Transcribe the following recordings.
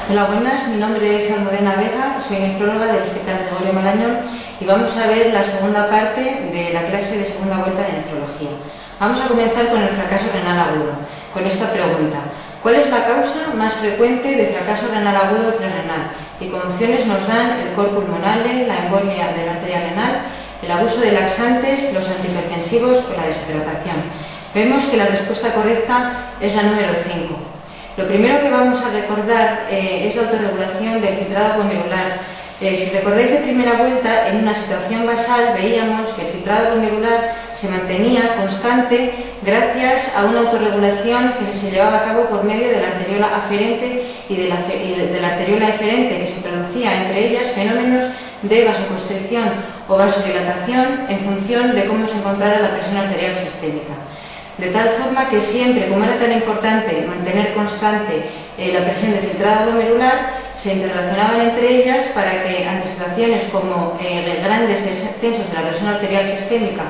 Hola, buenas. Mi nombre es Almudena Vega, soy nefróloga del Hospital Gregorio Marañón y vamos a ver la segunda parte de la clase de segunda vuelta de nefrología. Vamos a comenzar con el fracaso renal agudo, con esta pregunta: ¿cuál es la causa más frecuente de fracaso renal agudo prerrenal? Y como opciones nos dan el cor pulmonale, la embolia de la arteria renal, el abuso de laxantes, los antihipertensivos o la deshidratación. Vemos que la respuesta correcta es la número 5. Lo primero que vamos a recordar es la autorregulación del filtrado glomerular. Si recordáis de primera vuelta, en una situación basal veíamos que el filtrado glomerular se mantenía constante gracias a una autorregulación que se llevaba a cabo por medio de la arteriola aferente y de la arteriola eferente, que se producía entre ellas fenómenos de vasoconstricción o vasodilatación en función de cómo se encontrara la presión arterial sistémica. De tal forma que siempre, como era tan importante mantener constante la presión de filtrado glomerular, se interrelacionaban entre ellas para que ante situaciones como grandes descensos de la presión arterial sistémica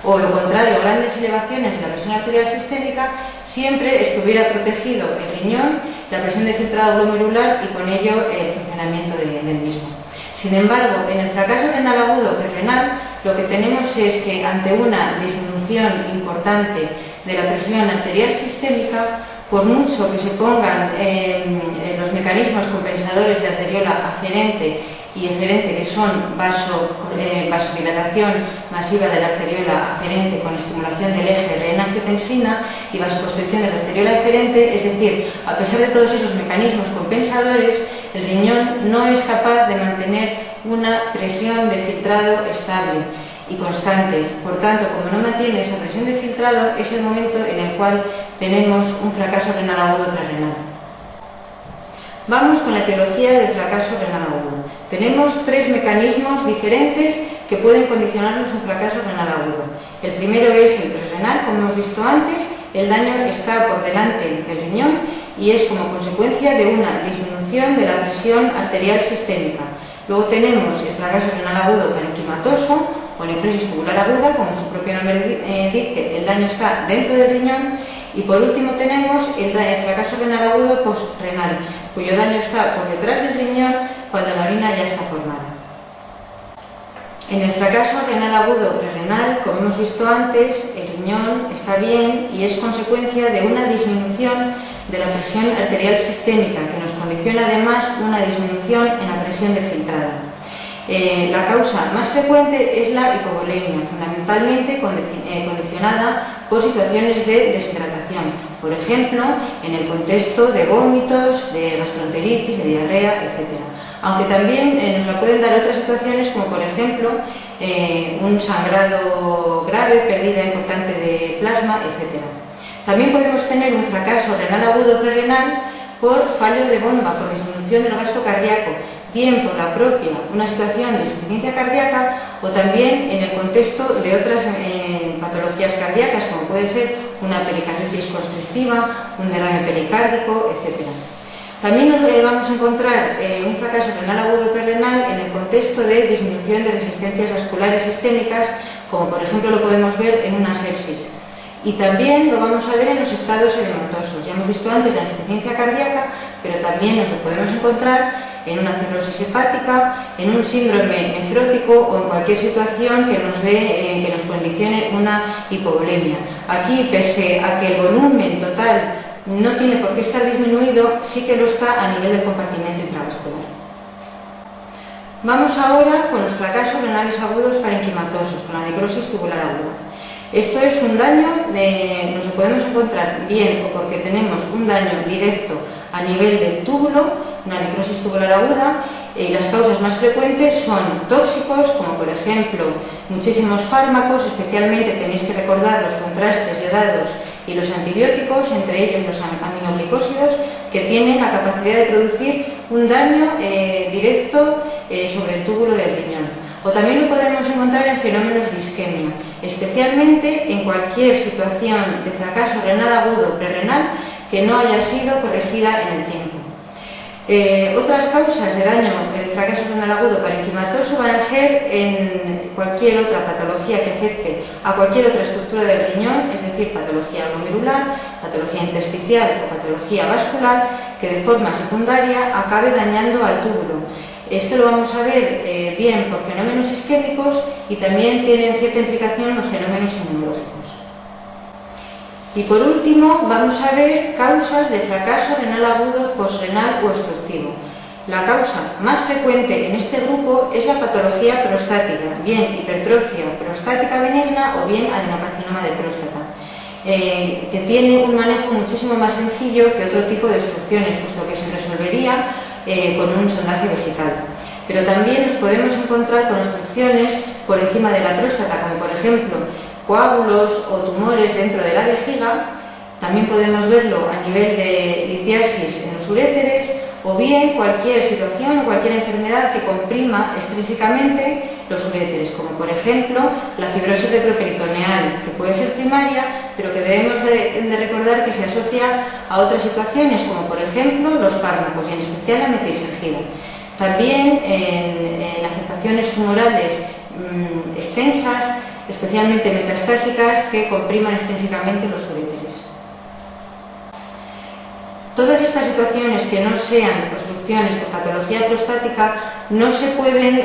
o lo contrario, grandes elevaciones de la presión arterial sistémica, siempre estuviera protegido el riñón, la presión de filtrado glomerular y con ello el funcionamiento del mismo. Sin embargo, en el fracaso renal agudo prerrenal, lo que tenemos es que ante una disminución importante de la presión arterial sistémica, por mucho que se pongan los mecanismos compensadores de arteriola aferente y eferente, que son vasodilatación masiva de la arteriola aferente con estimulación del eje reina-angiotensina y vasoconstricción de la arteriola eferente, es decir, a pesar de todos esos mecanismos compensadores, el riñón no es capaz de mantener una presión de filtrado estable y constante. Por tanto, como no mantiene esa presión de filtrado, es el momento en el cual tenemos un fracaso renal agudo prerrenal. Vamos con la etiología del fracaso renal agudo. Tenemos tres mecanismos diferentes que pueden condicionarnos un fracaso renal agudo. El primero es el prerrenal, como hemos visto antes. El daño está por delante del riñón y es como consecuencia de una disminución de la presión arterial sistémica. Luego tenemos el fracaso renal agudo parenquimatoso o necrosis tubular aguda, como su propio nombre dice, el daño está dentro del riñón. Y por último tenemos el fracaso renal agudo postrenal, cuyo daño está por detrás del riñón cuando la orina ya está formada. En el fracaso renal agudo prerrenal, como hemos visto antes, el riñón está bien y es consecuencia de una disminución de la presión arterial sistémica, que nos condiciona además una disminución en la presión de filtrado. La causa más frecuente es la hipovolemia, fundamentalmente condicionada por situaciones de deshidratación, por ejemplo, en el contexto de vómitos, de gastroenteritis, de diarrea, etc. Aunque también nos la pueden dar otras situaciones, como por ejemplo un sangrado grave, pérdida importante de plasma, etc. También podemos tener un fracaso renal agudo prerrenal por fallo de bomba, por disminución del gasto cardíaco, bien por la propia, una situación de insuficiencia cardíaca, o también en el contexto de otras patologías cardíacas, como puede ser una pericarditis constrictiva, un derrame pericárdico, etc. También nos vamos a encontrar un fracaso renal agudo prerrenal en el contexto de disminución de resistencias vasculares sistémicas, como por ejemplo lo podemos ver en una sepsis. Y también lo vamos a ver en los estados edematosos. Ya hemos visto antes la insuficiencia cardíaca, pero también nos lo podemos encontrar en una cirrosis hepática, en un síndrome nefrótico o en cualquier situación que nos condicione una hipovolemia. Aquí, pese a que el volumen total no tiene por qué estar disminuido, sí que lo está a nivel del compartimento intravascular. Vamos ahora con los fracasos renales agudos parenquimatosos, con la necrosis tubular aguda. Esto es un daño, nos lo podemos encontrar bien o porque tenemos un daño directo a nivel del túbulo, una necrosis tubular aguda, y las causas más frecuentes son tóxicos, como por ejemplo muchísimos fármacos, especialmente tenéis que recordar los contrastes iodados y los antibióticos, entre ellos los aminoglicósidos, que tienen la capacidad de producir un daño directo sobre el túbulo del riñón. O también lo podemos encontrar en fenómenos de isquemia, especialmente en cualquier situación de fracaso renal agudo prerrenal que no haya sido corregida en el tiempo. Otras causas de daño del fracaso renal agudo parenquimatoso van a ser en cualquier otra patología que afecte a cualquier otra estructura del riñón, es decir, patología glomerular, patología intersticial o patología vascular, que de forma secundaria acabe dañando al túbulo. Esto lo vamos a ver bien por fenómenos isquémicos y también tienen cierta implicación los fenómenos inmunológicos. Y por último vamos a ver causas de fracaso renal agudo, posrenal o obstructivo. La causa más frecuente en este grupo es la patología prostática, bien hipertrofia prostática benigna o bien adenocarcinoma de próstata, que tiene un manejo muchísimo más sencillo que otro tipo de obstrucciones, puesto que se resolvería con un sondaje vesical. Pero también nos podemos encontrar con obstrucciones por encima de la próstata, como por ejemplo coágulos o tumores dentro de la vejiga. También podemos verlo a nivel de litiasis en los uréteres, o bien cualquier situación o cualquier enfermedad que comprima extrínsecamente los uréteres, como por ejemplo la fibrosis retroperitoneal, que puede ser primaria, pero que debemos de recordar que se asocia a otras situaciones, como por ejemplo los fármacos, y en especial la metilxengida. También en afectaciones tumorales extensas, especialmente metastásicas, que compriman extensivamente los uréteres. Todas estas situaciones que no sean obstrucciones o patología prostática no se pueden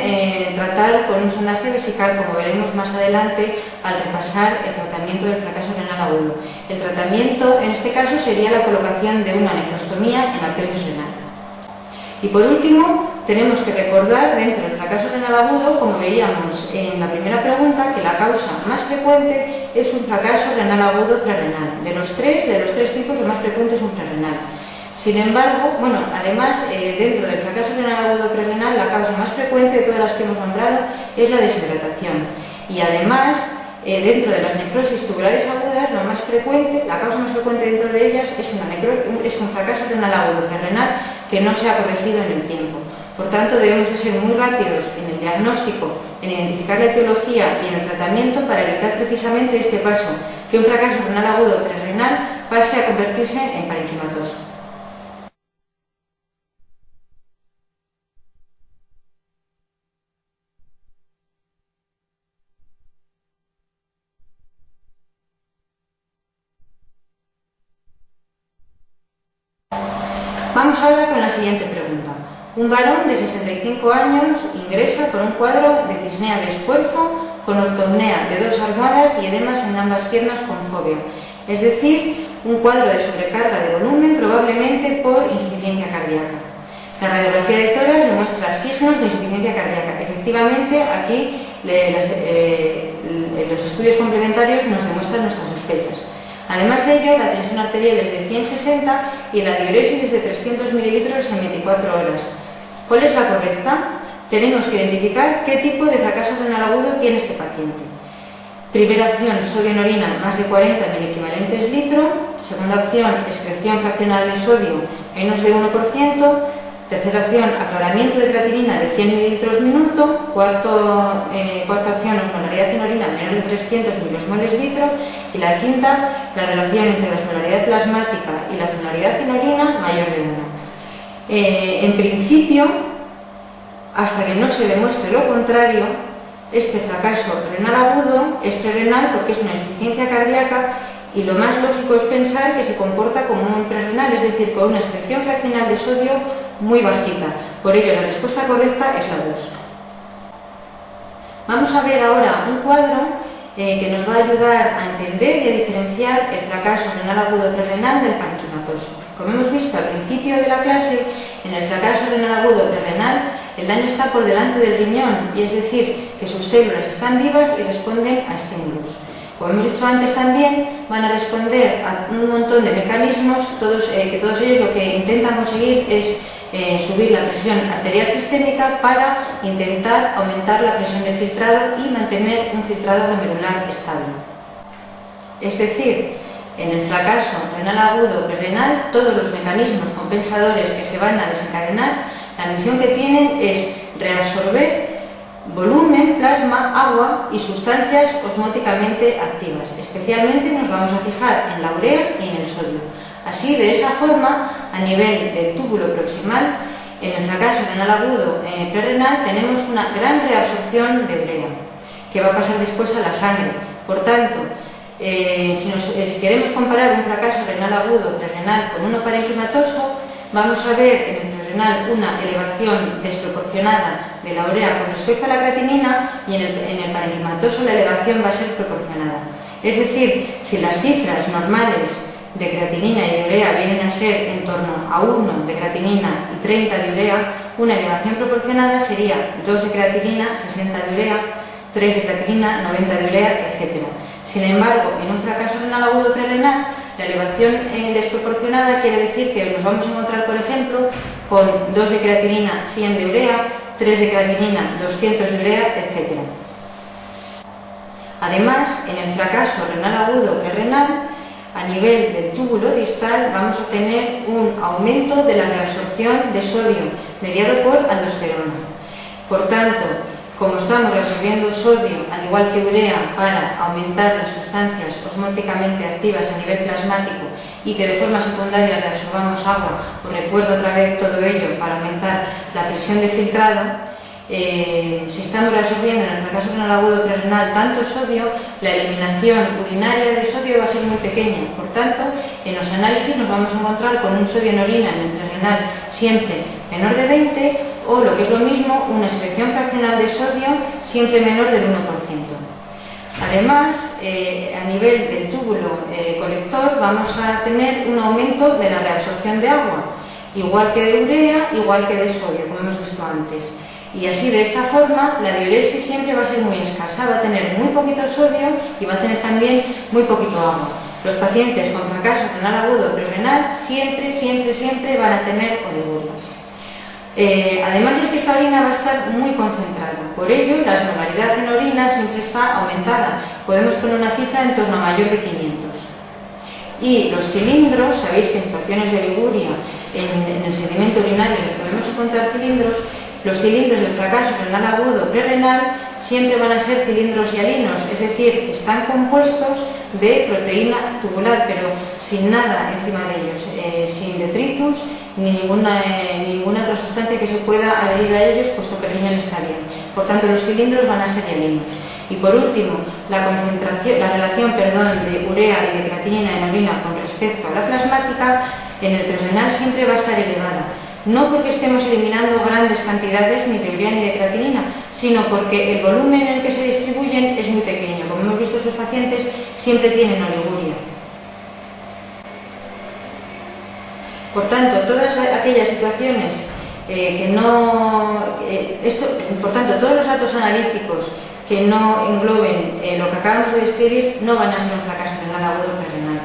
tratar con un sondaje vesical, como veremos más adelante al repasar el tratamiento del fracaso renal agudo. El tratamiento en este caso sería la colocación de una nefrostomía en la pelvis renal. Y por último, tenemos que recordar dentro del fracaso renal agudo, como veíamos en la primera pregunta, que la causa más frecuente es un fracaso renal agudo prerrenal. De los tres tipos, el más frecuente es un prerrenal. Sin embargo, además, dentro del fracaso renal agudo prerrenal, la causa más frecuente de todas las que hemos nombrado es la deshidratación. Y además, dentro de las necrosis tubulares agudas, la causa más frecuente dentro de ellas es un fracaso renal agudo prerrenal que no se ha corregido en el tiempo. Por tanto, debemos de ser muy rápidos en el diagnóstico, en identificar la etiología y en el tratamiento para evitar precisamente este paso, que un fracaso renal agudo prerrenal pase a convertirse en parenquimatoso. Vamos ahora con la siguiente pregunta. Un varón de 65 años ingresa por un cuadro de disnea de esfuerzo con ortopnea de 2 almohadas y edemas en ambas piernas con fobia, es decir, un cuadro de sobrecarga de volumen probablemente por insuficiencia cardíaca. La radiografía de tórax demuestra signos de insuficiencia cardíaca. Efectivamente, aquí los estudios complementarios nos demuestran nuestras sospechas. Además de ello, la tensión arterial es de 160 y la diuresis es de 300 mililitros en 24 horas. ¿Cuál es la correcta? Tenemos que identificar qué tipo de fracaso renal agudo tiene este paciente. Primera opción, sodio en orina más de 40 miliequivalentes litro. Segunda opción, excreción fraccional de sodio menos de 1%. Tercera opción, aclaramiento de creatinina de 100 mililitros minuto. Cuarta opción, osmolaridad en orina menos de 300 milimoles litro. Y la quinta, la relación entre la osmolaridad plasmática y la osmolaridad en orina mayor de 1. En principio, hasta que no se demuestre lo contrario, este fracaso renal agudo es prerrenal porque es una insuficiencia cardíaca y lo más lógico es pensar que se comporta como un prerrenal, es decir, con una excreción fraccional de sodio muy bajita. Por ello, la respuesta correcta es la 2. Vamos a ver ahora un cuadro que nos va a ayudar a entender y a diferenciar el fracaso renal agudo prerrenal del parenquimatoso. Como hemos visto al principio de la clase, en el fracaso renal agudo prerrenal el daño está por delante del riñón, y es decir, que sus células están vivas y responden a estímulos. Como hemos dicho antes también, van a responder a un montón de mecanismos, que todos ellos lo que intentan conseguir es subir la presión arterial sistémica para intentar aumentar la presión de filtrado y mantener un filtrado glomerular estable. Es decir, en el fracaso renal agudo prerrenal, todos los mecanismos compensadores que se van a desencadenar, la misión que tienen es reabsorber volumen, plasma, agua y sustancias osmóticamente activas. Especialmente nos vamos a fijar en la urea y en el sodio. Así, de esa forma, a nivel del túbulo proximal, en el fracaso renal agudo prerrenal tenemos una gran reabsorción de urea, que va a pasar después a la sangre. Por tanto, si queremos comparar un fracaso renal agudo prerrenal con uno parenquimatoso, vamos a ver en el prerrenal una elevación desproporcionada de la urea con respecto a la creatinina, y en el parenquimatoso la elevación va a ser proporcionada. Es decir, si las cifras normales de creatinina y de urea vienen a ser en torno a 1 de creatinina y 30 de urea, una elevación proporcionada sería 2 de creatinina, 60 de urea, 3 de creatinina, 90 de urea, etc. Sin embargo, en un fracaso renal agudo prerrenal, la elevación desproporcionada quiere decir que nos vamos a encontrar, por ejemplo, con 2 de creatinina, 100 de urea, 3 de creatinina, 200 de urea, etc. Además, en el fracaso renal agudo prerrenal, a nivel del túbulo distal vamos a tener un aumento de la reabsorción de sodio mediado por aldosterona. Por tanto, como estamos reabsorbiendo sodio al igual que urea para aumentar las sustancias osmóticamente activas a nivel plasmático y que de forma secundaria reabsorbamos agua, os recuerdo otra vez todo ello para aumentar la presión de filtrado, si estamos reabsorbiendo en el fracaso renal agudo prerrenal tanto sodio, la eliminación urinaria de sodio va a ser muy pequeña. Por tanto, en los análisis nos vamos a encontrar con un sodio en orina en el prerrenal siempre menor de 20, o lo que es lo mismo, una excreción fraccional de sodio siempre menor del 1%. Además, a nivel del túbulo colector vamos a tener un aumento de la reabsorción de agua, igual que de urea, igual que de sodio, como hemos visto antes. Y así, de esta forma, la diuresis siempre va a ser muy escasa, va a tener muy poquito sodio y va a tener también muy poquito agua. Los pacientes con fracaso renal agudo prerrenal siempre van a tener oliguria. Además es que esta orina va a estar muy concentrada, por ello la osmolaridad en orina siempre está aumentada, podemos poner una cifra en torno a mayor de 500. Y los cilindros, sabéis que en situaciones de oliguria en el sedimento urinario nos podemos encontrar cilindros. Los cilindros del fracaso renal agudo prerrenal siempre van a ser cilindros hialinos, es decir, están compuestos de proteína tubular, pero sin nada encima de ellos, sin detritus ni ninguna otra sustancia que se pueda adherir a ellos, puesto que el riñón está bien. Por tanto, los cilindros van a ser hialinos. Y por último, la relación de urea y de creatinina en orina con respecto a la plasmática en el prerrenal siempre va a estar elevada. No porque estemos eliminando grandes cantidades ni de urea ni de creatinina, sino porque el volumen en el que se distribuyen es muy pequeño. Como hemos visto, estos pacientes siempre tienen oliguria. Por tanto, todas aquellas situaciones por tanto, todos los datos analíticos que no engloben lo que acabamos de describir no van a ser un fracaso renal agudo prerrenal.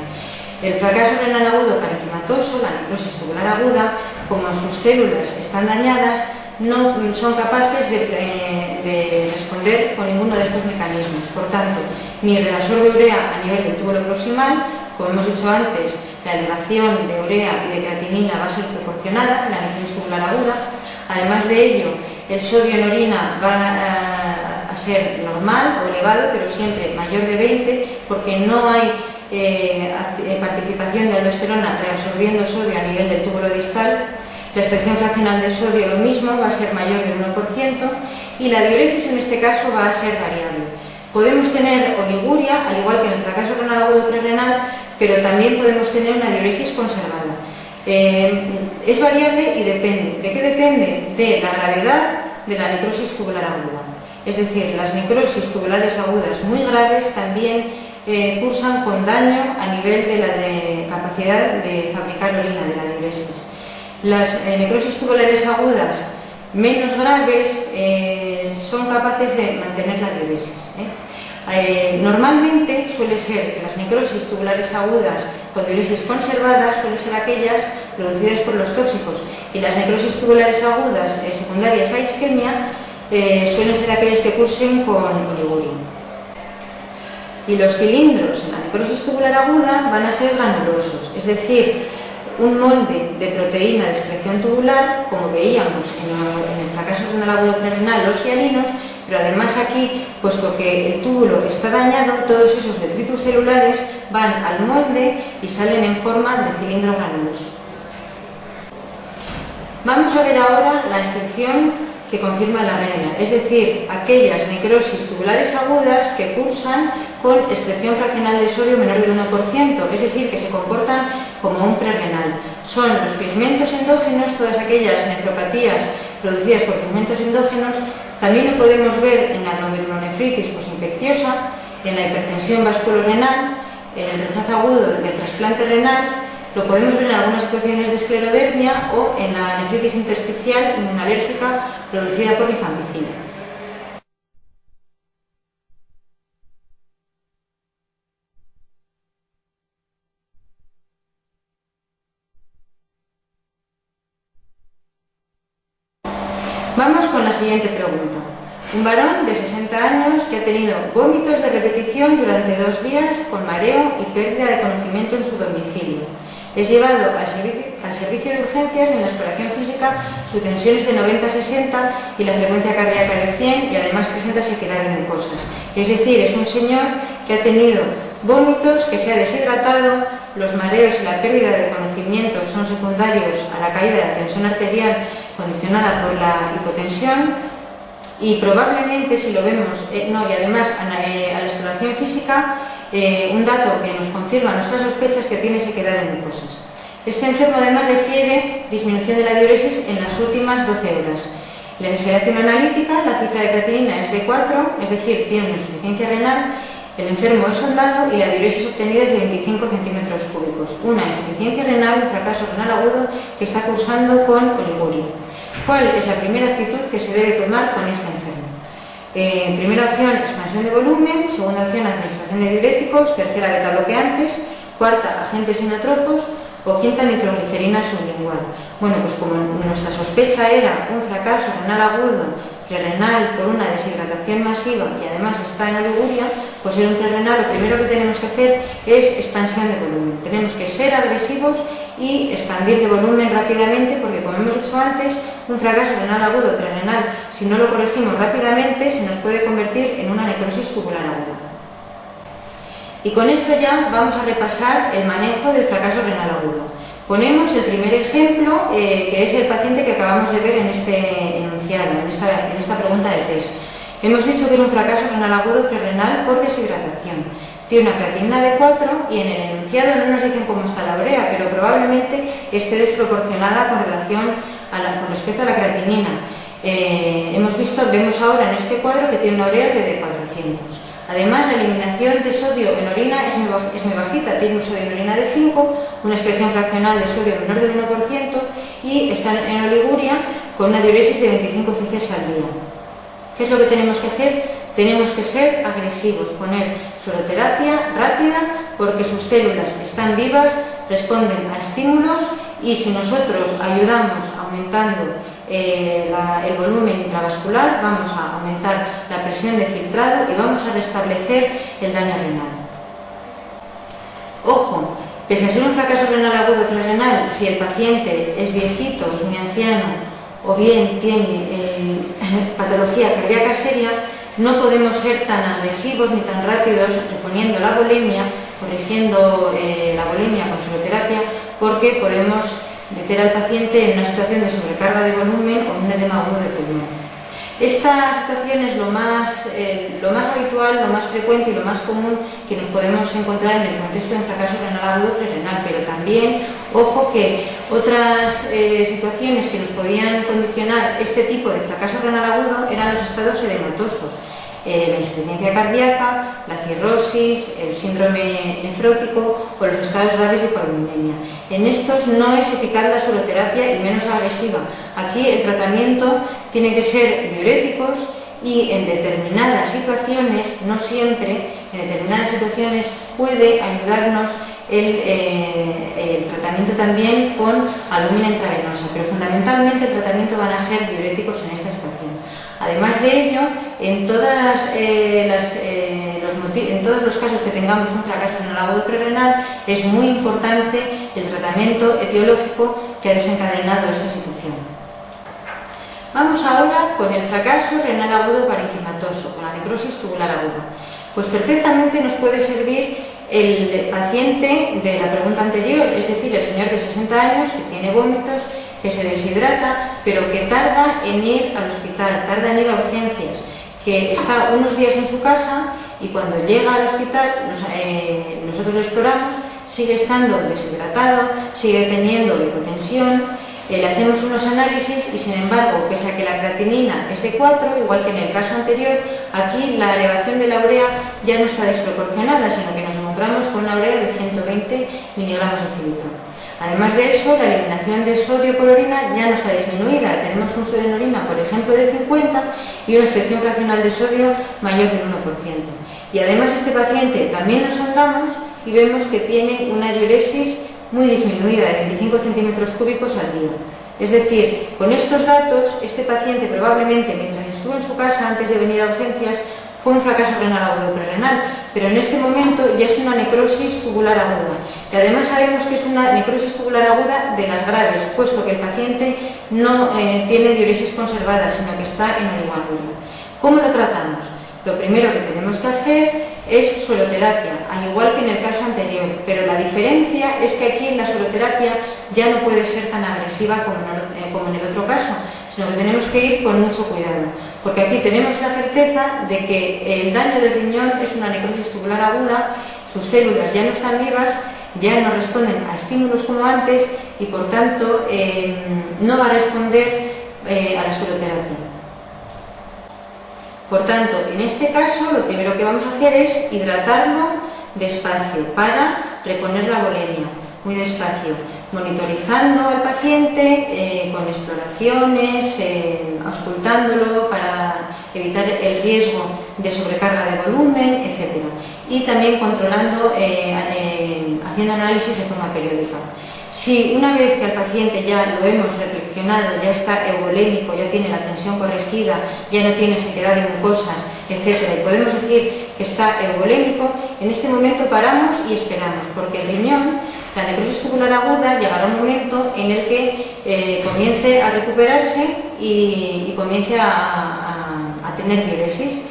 El fracaso renal agudo parenquimatoso, la necrosis tubular aguda, como sus células están dañadas, no son capaces de responder con ninguno de estos mecanismos. Por tanto, ni reabsorbe urea a nivel del túbulo proximal, como hemos dicho antes, la elevación de urea y de creatinina va a ser proporcionada en la necrosis tubular aguda. Además de ello, el sodio en orina va a ser normal o elevado, pero siempre mayor de 20, porque no hay participación de aldosterona reabsorbiendo sodio a nivel del túbulo distal. La excreción fraccional de sodio lo mismo, va a ser mayor del 1%, y la diuresis en este caso va a ser variable. Podemos tener oliguria, al igual que en el fracaso renal agudo prerrenal, pero también podemos tener una diuresis conservada. Es variable y depende. ¿De qué depende? De la gravedad de la necrosis tubular aguda. Es decir, las necrosis tubulares agudas muy graves también cursan con daño a nivel de la capacidad de fabricar orina, de la diuresis. Las necrosis tubulares agudas menos graves son capaces de mantener la diuresis. Normalmente suele ser que las necrosis tubulares agudas con diuresis conservada suelen ser aquellas producidas por los tóxicos, y las necrosis tubulares agudas secundarias a isquemia suelen ser aquellas que cursen con oliguria. Y los cilindros en la necrosis tubular aguda van a ser granulosos, es decir, un molde de proteína de excreción tubular, como veíamos en el fracaso renal agudo prerrenal, los hialinos, pero además aquí, puesto que el túbulo está dañado, todos esos detritus celulares van al molde y salen en forma de cilindro granuloso. Vamos a ver ahora la excepción que confirma la regla, es decir, aquellas necrosis tubulares agudas que cursan con excreción fraccional de sodio menor del 1%, es decir, que se comportan como un prerrenal. Son los pigmentos endógenos, todas aquellas nefropatías producidas por pigmentos endógenos. También lo podemos ver en la glomerulonefritis posinfecciosa, en la hipertensión vasculorenal, en el rechazo agudo del trasplante renal. Lo podemos ver en algunas situaciones de esclerodermia o en la nefritis intersticial inmunológica producida por rifampicina. Vamos con la siguiente pregunta. Un varón de 60 años que ha tenido vómitos de repetición durante 2 días con mareo y pérdida de conocimiento en su domicilio. Es llevado al servicio de urgencias. En la exploración física su tensión es de 90-60 y la frecuencia cardíaca de 100, y además presenta sequedad de mucosas. Es decir, es un señor que ha tenido vómitos, que se ha deshidratado. Los mareos y la pérdida de conocimiento son secundarios a la caída de la tensión arterial condicionada por la hipotensión, y probablemente, si lo vemos, y además a la exploración física, un dato que nos confirma nuestras sospechas, que tiene sequedad de mucosas. Este enfermo además refiere disminución de la diuresis en las últimas 12 horas. La sedación analítica, la cifra de creatinina es de 4, es decir, tiene una insuficiencia renal. El enfermo es sondado y la diuresis obtenida es de 25 centímetros cúbicos. Una insuficiencia renal, un fracaso renal agudo que está cursando con oliguria. ¿Cuál es la primera actitud que se debe tomar con este enfermo? Primera opción, expansión de volumen. Segunda opción, administración de diuréticos. Tercera, beta-bloqueantes. Cuarta, agentes inotropos. O quinta, nitroglicerina sublingual. Bueno, pues como nuestra sospecha era un fracaso renal agudo prerrenal por una deshidratación masiva y además está en oliguria, pues en un prerrenal lo primero que tenemos que hacer es expansión de volumen. Tenemos que ser agresivos y expandir de volumen rápidamente, porque como hemos dicho antes, un fracaso renal agudo prerrenal, si no lo corregimos rápidamente, se nos puede convertir en una necrosis tubular aguda. Y con esto ya vamos a repasar el manejo del fracaso renal agudo. Ponemos el primer ejemplo, que es el paciente que acabamos de ver en este enunciado, en esta pregunta de test. Hemos dicho que es un fracaso renal agudo prerrenal por deshidratación. Tiene una creatinina de 4 y en el enunciado no nos dicen cómo está la urea, pero probablemente esté desproporcionada con respecto a la creatinina. Vemos ahora en este cuadro que tiene una urea de 400. Además, la eliminación de sodio en orina es muy bajita, tiene un sodio en orina de 5, una excreción fraccional de sodio menor del 1% y está en oliguria con una diuresis de 25 cc al día. ¿Qué es lo que tenemos que hacer? Tenemos que ser agresivos, poner sueroterapia rápida, porque sus células están vivas, responden a estímulos, y si nosotros ayudamos aumentando el volumen intravascular, vamos a aumentar la presión de filtrado y vamos a restablecer el daño renal. Ojo, pese a ser un fracaso renal agudo prerrenal, si el paciente es viejito, es muy anciano o bien tiene patología cardíaca seria, no podemos ser tan agresivos ni tan rápidos reponiendo la volemia, corrigiendo la volemia con sueroterapia, porque podemos meter al paciente en una situación de sobrecarga de volumen o un edema agudo de pulmón. Esta situación es lo más habitual, lo más frecuente y lo más común que nos podemos encontrar en el contexto de un fracaso renal agudo prerrenal, pero también, ojo, que otras situaciones que nos podían condicionar este tipo de fracaso renal agudo eran los estados edematosos. La insuficiencia cardíaca, la cirrosis, el síndrome nefrótico o los estados graves de hipovolemia. En estos no es eficaz la sueroterapia y menos agresiva. Aquí el tratamiento tiene que ser diuréticos y en determinadas situaciones, no siempre, en determinadas situaciones puede ayudarnos el tratamiento también con albúmina intravenosa, pero fundamentalmente el tratamiento van a ser diuréticos en esta situación. Además de ello, en todos los casos que tengamos un fracaso renal agudo prerrenal, es muy importante el tratamiento etiológico que ha desencadenado esta situación. Vamos ahora con el fracaso renal agudo parenquimatoso, con la necrosis tubular aguda. Pues perfectamente nos puede servir el paciente de la pregunta anterior, es decir, el señor de 60 años que tiene vómitos, que se deshidrata, pero que tarda en ir al hospital, tarda en ir a urgencias, que está unos días en su casa y cuando llega al hospital nosotros lo exploramos, sigue estando deshidratado, sigue teniendo hipotensión, le hacemos unos análisis y sin embargo, pese a que la creatinina es de 4, igual que en el caso anterior, aquí la elevación de la urea ya no está desproporcionada, sino que nos encontramos con una urea de 120 miligramos de cilitro. Además de eso, la eliminación de sodio por orina ya no está disminuida. Tenemos un sodio en orina, por ejemplo, de 50 y una excreción fraccional de sodio mayor del 1%. Y además este paciente también lo sondamos y vemos que tiene una diuresis muy disminuida, de 25 centímetros cúbicos al día. Es decir, con estos datos, este paciente probablemente, mientras estuvo en su casa antes de venir a urgencias, fue un fracaso renal agudo prerrenal, pero en este momento ya es una necrosis tubular aguda. Y además sabemos que es una necrosis tubular aguda de las graves, puesto que el paciente no tiene diuresis conservada, sino que está en oligonuria. ¿Cómo lo tratamos? Lo primero que tenemos que hacer es sueroterapia, al igual que en el caso anterior, pero la diferencia es que aquí en la sueroterapia ya no puede ser tan agresiva como en el otro caso, sino que tenemos que ir con mucho cuidado, porque aquí tenemos la certeza de que el daño del riñón es una necrosis tubular aguda, sus células ya no están vivas, ya no responden a estímulos como antes y por tanto no va a responder a la sueroterapia. Por tanto, en este caso, lo primero que vamos a hacer es hidratarlo despacio para reponer la volemia, muy despacio, monitorizando al paciente con exploraciones, auscultándolo para evitar el riesgo de sobrecarga de volumen, etc. Y también controlando, haciendo análisis de forma periódica. Si una vez que al paciente ya lo hemos reflexionado, ya está euvolémico, ya tiene la tensión corregida, ya no tiene sequedad de mucosas, etc., y podemos decir que está euvolémico, en este momento paramos y esperamos, porque el riñón, la necrosis tubular aguda, llegará un momento en el que comience a recuperarse y comience a tener diuresis.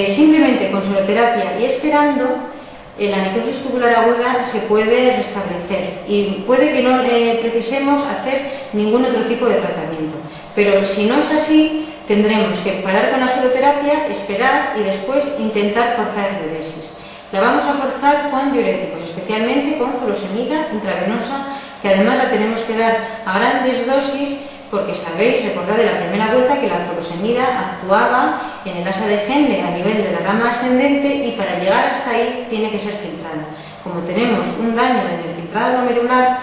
Simplemente con sueroterapia y esperando, la necrosis tubular aguda se puede restablecer y puede que no precisemos hacer ningún otro tipo de tratamiento. Pero si no es así, tendremos que parar con la sueroterapia, esperar y después intentar forzar diuresis. La vamos a forzar con diuréticos, especialmente con furosemida intravenosa, que además la tenemos que dar a grandes dosis, porque sabéis, recordad de la primera vuelta, que la furosemida actuaba en el asa de Henle a nivel de la rama ascendente y para llegar hasta ahí tiene que ser filtrada. Como tenemos un daño en el filtrado glomerular,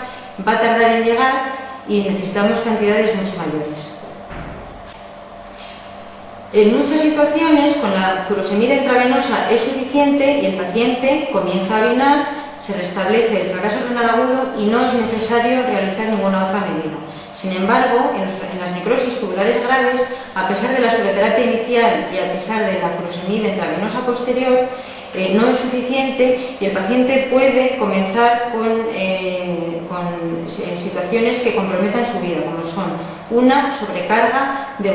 va a tardar en llegar y necesitamos cantidades mucho mayores. En muchas situaciones, con la furosemida intravenosa es suficiente y el paciente comienza a orinar, se restablece el fracaso renal agudo y no es necesario realizar ninguna otra medida. Sin embargo, en las necrosis tubulares graves, a pesar de la sueroterapia inicial y a pesar de la furosemida intravenosa posterior, no es suficiente y el paciente puede comenzar con situaciones que comprometan su vida, como son una sobrecarga de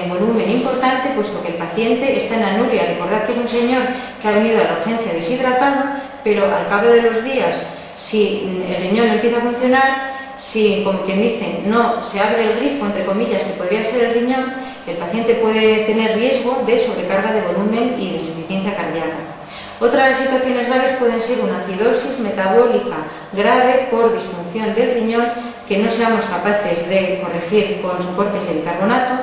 volumen importante, puesto que el paciente está en anuria. Recordad que es un señor que ha venido a la urgencia deshidratado, pero al cabo de los días, si el riñón no empieza a funcionar, si, como quien dice, no se abre el grifo, entre comillas, que podría ser el riñón, el paciente puede tener riesgo de sobrecarga de volumen y de insuficiencia cardíaca. Otras situaciones graves pueden ser una acidosis metabólica grave por disfunción del riñón que no seamos capaces de corregir con soportes de bicarbonato.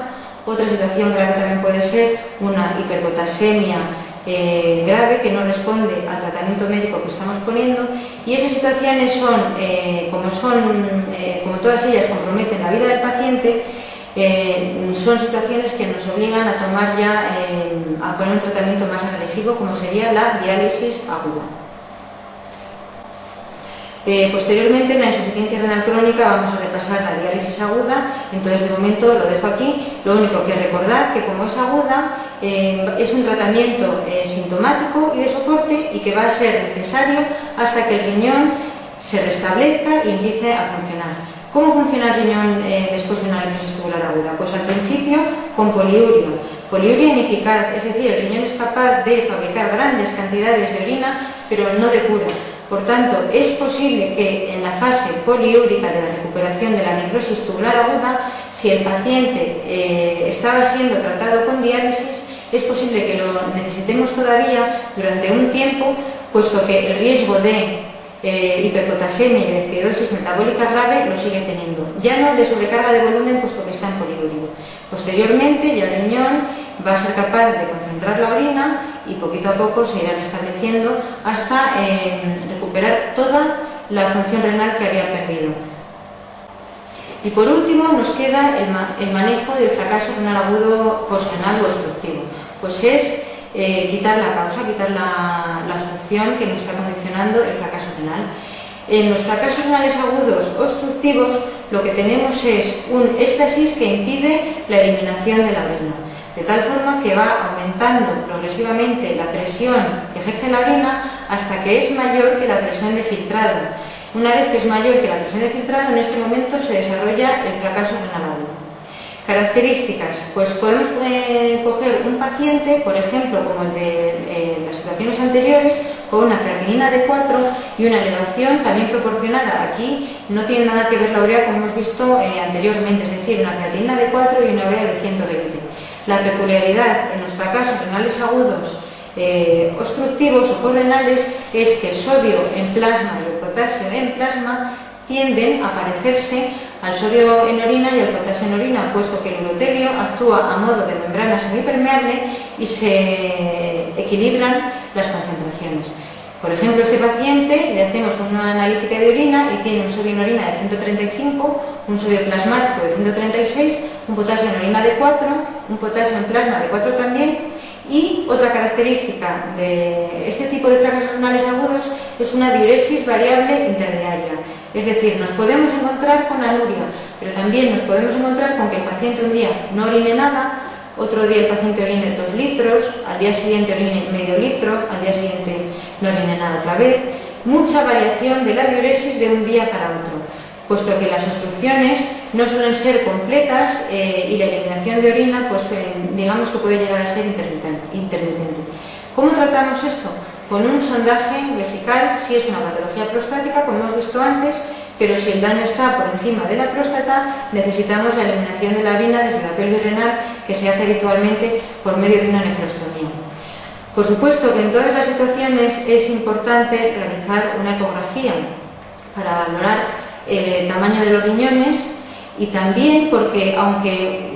Otra situación grave también puede ser una hiperpotasemia grave que no responde al tratamiento médico que estamos poniendo, y esas situaciones son, como todas ellas comprometen la vida del paciente, son situaciones que nos obligan a tomar ya, a poner un tratamiento más agresivo, como sería la diálisis aguda. Posteriormente, en la insuficiencia renal crónica, vamos a repasar la diálisis aguda. Entonces, de momento lo dejo aquí. Lo único que recordar que, como es aguda, es un tratamiento sintomático y de soporte, y que va a ser necesario hasta que el riñón se restablezca y empiece a funcionar. ¿Cómo funciona el riñón después de una necrosis tubular aguda? Pues al principio con poliuria ineficaz, es decir, el riñón es capaz de fabricar grandes cantidades de orina, pero no de pura. Por tanto, es posible que en la fase poliúrica de la recuperación de la necrosis tubular aguda, si el paciente estaba siendo tratado con diálisis, es posible que lo necesitemos todavía durante un tiempo, puesto que el riesgo de hiperpotasemia y de acidosis metabólica grave lo sigue teniendo. Ya no el de sobrecarga de volumen, puesto que está en poliúrico. Posteriormente, ya el riñón va a ser capaz de concentrar la orina y poquito a poco se irá restableciendo hasta recuperar toda la función renal que había perdido. Y por último nos queda el manejo del fracaso renal agudo posrenal o obstructivo. Pues es quitar la causa, quitar la obstrucción que nos está condicionando el fracaso renal. En los fracasos renales agudos obstructivos lo que tenemos es un éxtasis que impide la eliminación de la orina, de tal forma que va aumentando progresivamente la presión que ejerce la orina hasta que es mayor que la presión de filtrado. Una vez que es mayor que la presión de filtrado, en este momento se desarrolla el fracaso renal agudo. Características, pues podemos coger un paciente, por ejemplo, como el de las situaciones anteriores, con una creatinina de 4 y una elevación también proporcionada. Aquí no tiene nada que ver la urea como hemos visto anteriormente, es decir, una creatinina de 4 y una urea de 120. La peculiaridad en los fracasos renales agudos obstructivos o correnales es que el sodio en plasma y el potasio en plasma tienden a parecerse al sodio en orina y al potasio en orina, puesto que el urotelio actúa a modo de membrana semipermeable y se equilibran las concentraciones. Por ejemplo, a este paciente le hacemos una analítica de orina y tiene un sodio en orina de 135, un sodio plasmático de 136, un potasio en orina de 4, un potasio en plasma de 4 también. Y otra característica de este tipo de fracasos renales agudos es una diuresis variable interdiaria. Es decir, nos podemos encontrar con anuria, pero también nos podemos encontrar con que el paciente un día no orine nada, otro día el paciente orine 2 litros, al día siguiente orine medio litro, al día siguiente no orine nada otra vez. Mucha variación de la diuresis de un día para otro, puesto que las obstrucciones no suelen ser completas y la eliminación de orina, pues digamos que puede llegar a ser intermitente. ¿Cómo tratamos esto? Con un sondaje vesical, si es una patología prostática, como hemos visto antes, pero si el daño está por encima de la próstata, necesitamos la eliminación de la orina desde la pelvis renal, que se hace habitualmente por medio de una nefrostomía. Por supuesto que en todas las situaciones es importante realizar una ecografía para valorar el tamaño de los riñones y también porque aunque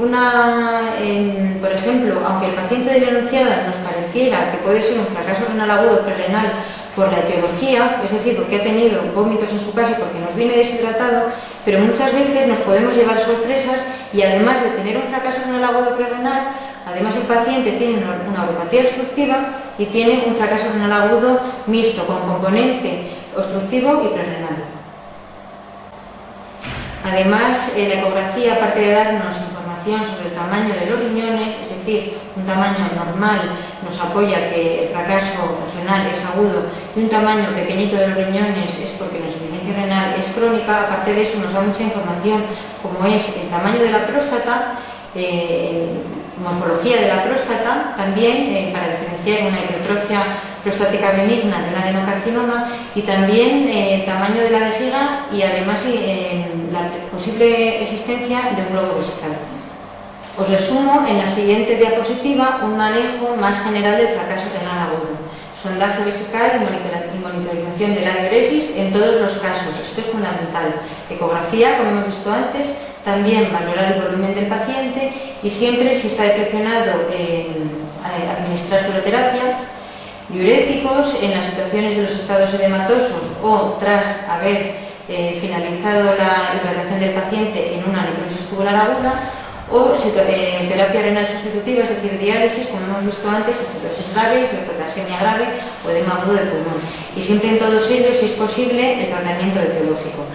por ejemplo, aunque el paciente de la enunciada nos pareciera que puede ser un fracaso renal agudo prerrenal por la etiología, es decir, porque ha tenido vómitos en su casa y porque nos viene deshidratado, pero muchas veces nos podemos llevar sorpresas y además de tener un fracaso renal agudo prerrenal, además el paciente tiene una uropatía obstructiva y tiene un fracaso renal agudo mixto con componente obstructivo y prerrenal. Además, la ecografía, aparte de darnos información sobre el tamaño de los riñones, es decir, un tamaño normal nos apoya que el fracaso renal es agudo y un tamaño pequeñito de los riñones es porque la insuficiencia renal es crónica. Aparte de eso nos da mucha información como es el tamaño de la próstata, morfología de la próstata, también para diferenciar una hipertrofia prostática benigna de un adenocarcinoma, y también el tamaño de la vejiga y además la posible existencia de un globo vesical. Os resumo en la siguiente diapositiva un manejo más general del fracaso renal agudo. Sondaje vesical y monitorización de la diuresis en todos los casos, esto es fundamental. Ecografía, como hemos visto antes, también valorar el volumen del paciente y siempre, si está depresionado, administrar fluoroterapia. Diuréticos en las situaciones de los estados edematosos o tras haber finalizado la hidratación del paciente en una necrosis tubular aguda, o terapia renal sustitutiva, es decir, diálisis, como hemos visto antes, acidosis grave, hipopotasemia grave o edema agudo del pulmón. Y siempre en todos ellos, si es posible, el tratamiento etiológico.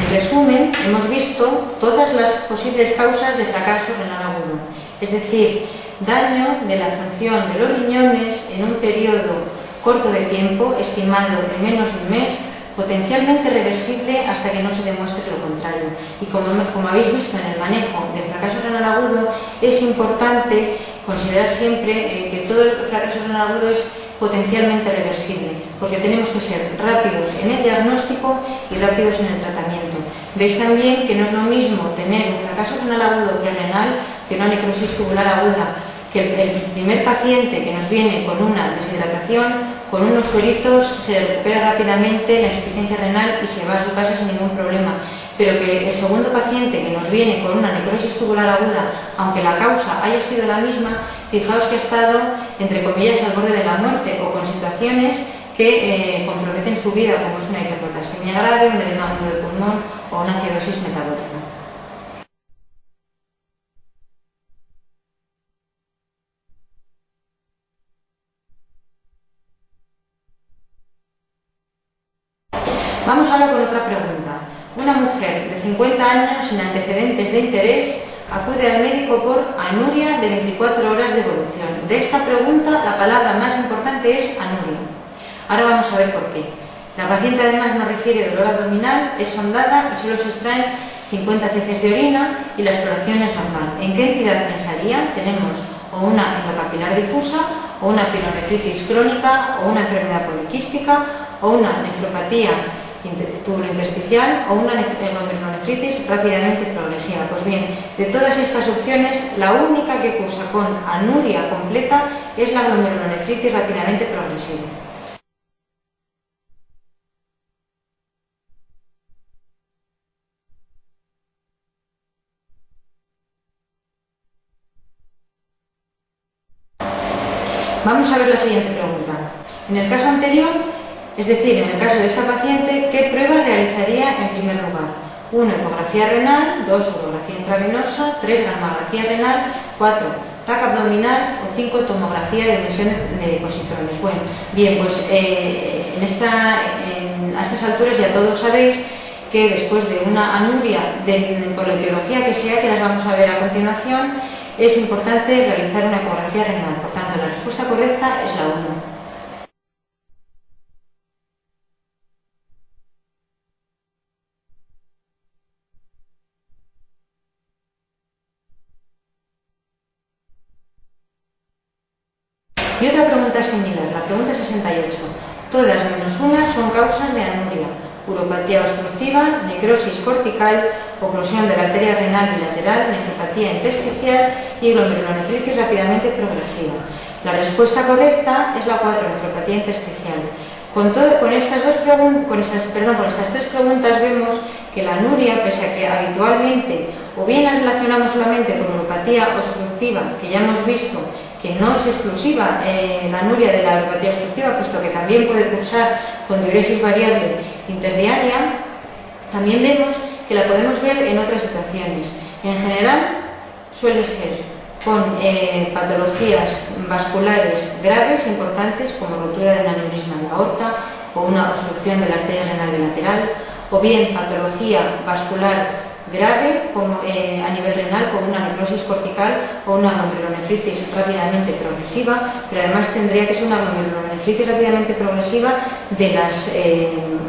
En resumen, hemos visto todas las posibles causas de fracaso renal agudo, es decir, daño de la función de los riñones en un periodo corto de tiempo, estimado en menos de un mes, potencialmente reversible hasta que no se demuestre lo contrario. Y como habéis visto en el manejo del fracaso renal agudo, es importante considerar siempre que todo el fracaso renal agudo es potencialmente reversible, porque tenemos que ser rápidos en el diagnóstico y rápidos en el tratamiento. Veis también que no es lo mismo tener un fracaso renal agudo prerrenal que una necrosis tubular aguda, que el primer paciente que nos viene con una deshidratación, con unos sueritos, se recupera rápidamente la insuficiencia renal y se va a su casa sin ningún problema. Pero que el segundo paciente que nos viene con una necrosis tubular aguda, aunque la causa haya sido la misma, fijaos que ha estado, entre comillas, al borde de la muerte o con situaciones que comprometen su vida, como es una hiperpotasemia grave, un edema agudo de pulmón o una acidosis metabólica. Vamos ahora con otra pregunta. Una mujer de 50 años sin antecedentes de interés acude al médico por anuria de 24 horas de evolución. De esta pregunta, la palabra más importante es anuria. Ahora vamos a ver por qué. La paciente además nos refiere dolor abdominal, es sondada y solo se extraen 50 cc de orina y la exploración es normal. ¿En qué entidad pensaría? Tenemos o una endocapilar difusa, o una pielonefritis crónica, o una enfermedad poliquística, o una nefropatía tubulointersticial o una glomerulonefritis rápidamente progresiva. Pues bien, de todas estas opciones, la única que cursa con anuria completa es la glomerulonefritis rápidamente progresiva. Vamos a ver la siguiente pregunta. En el caso anterior, es decir, en el caso de esta paciente, ¿qué prueba realizaría en primer lugar? 1. Ecografía renal, 2. Urografía intravenosa, 3. Gammagrafía renal, 4. TAC abdominal o 5. Tomografía de emisión de positrones. Bueno, bien, pues a estas alturas ya todos sabéis que después de una anuria por la etiología que sea, que las vamos a ver a continuación, es importante realizar una ecografía renal. Por tanto, la respuesta correcta es la 1. Y otra pregunta similar, la pregunta 68. Todas menos una son causas de anuria: uropatía obstructiva, necrosis cortical, oclusión de la arteria renal bilateral, nefropatía intersticial y glomerulonefritis rápidamente progresiva. La respuesta correcta es la 4, nefropatía intersticial. Con estas tres preguntas vemos que la anuria, pese a que habitualmente o bien la relacionamos solamente con uropatía obstructiva, que ya hemos visto que no es exclusiva la anuria de la uropatía obstructiva, puesto que también puede cursar con diuresis variable interdiaria, también vemos que la podemos ver en otras situaciones. En general, suele ser con patologías vasculares graves, importantes, como rotura del aneurisma de la aorta o una obstrucción de la arteria renal bilateral, o bien patología vascular grave como, a nivel renal, como una necrosis cortical o una glomerulonefritis rápidamente progresiva, pero además tendría que ser una glomerulonefritis rápidamente progresiva de las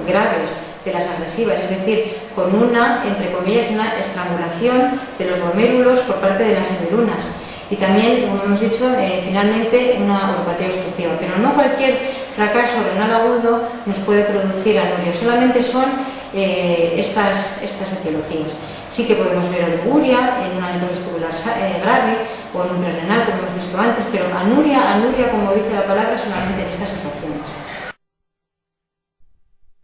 graves, de las agresivas, es decir, con una, entre comillas, una estrangulación de los glomérulos por parte de las hemilunas. Y también, como hemos dicho, finalmente una uropatía obstructiva. Pero no cualquier fracaso renal agudo nos puede producir anuria, solamente son estas etiologías. Sí que podemos ver oliguria en una necrosis tubular grave o en un prerrenal, como hemos visto antes, pero anuria, como dice la palabra, solamente en esta situación.